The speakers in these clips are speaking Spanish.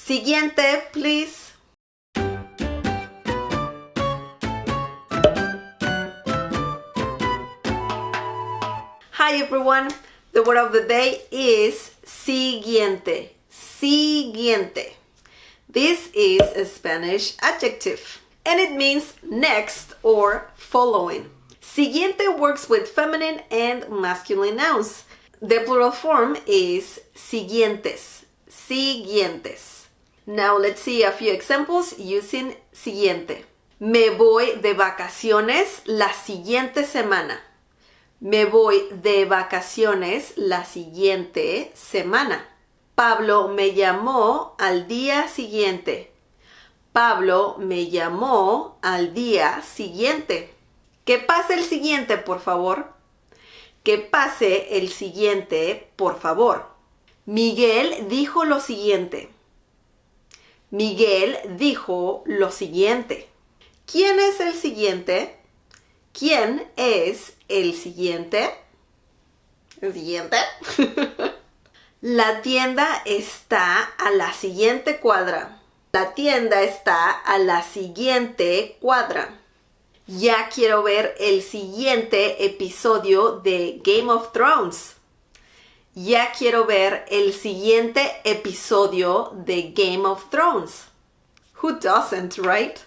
Siguiente, please. Hi everyone. The word of the day is siguiente. Siguiente. This is a Spanish adjective and it means next or following. Siguiente works with feminine and masculine nouns. The plural form is siguientes. Siguientes. Now let's see a few examples using siguiente. Me voy de vacaciones la siguiente semana. Me voy de vacaciones la siguiente semana. Pablo me llamó al día siguiente. Pablo me llamó al día siguiente. Que pase el siguiente, por favor. Que pase el siguiente, por favor. Miguel dijo lo siguiente. Miguel dijo lo siguiente. ¿Quién es el siguiente? ¿Quién es el siguiente? ¿El siguiente? La tienda está a la siguiente cuadra. La tienda está a la siguiente cuadra. Ya quiero ver el siguiente episodio de Game of Thrones. Ya quiero ver el siguiente episodio de Game of Thrones. Who doesn't, right?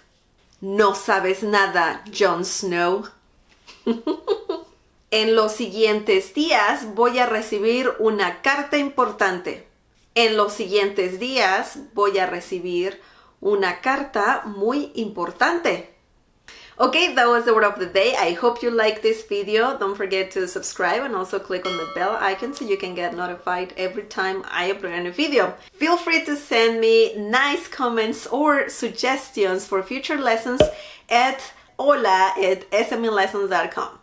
No sabes nada, Jon Snow. En los siguientes días voy a recibir una carta importante. En los siguientes días voy a recibir una carta muy importante. Okay, that was the word of the day. I hope you like this video. Don't forget to subscribe and also click on the bell icon so you can get notified every time I upload a new video. Feel free to send me nice comments or suggestions for future lessons at hola@smlessons.com.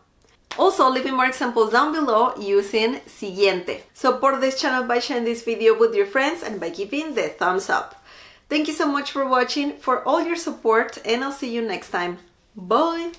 Also, leave me more examples down below using siguiente. Support this channel by sharing this video with your friends and by giving the thumbs up. Thank you so much for watching, for all your support, and I'll see you next time. Bye!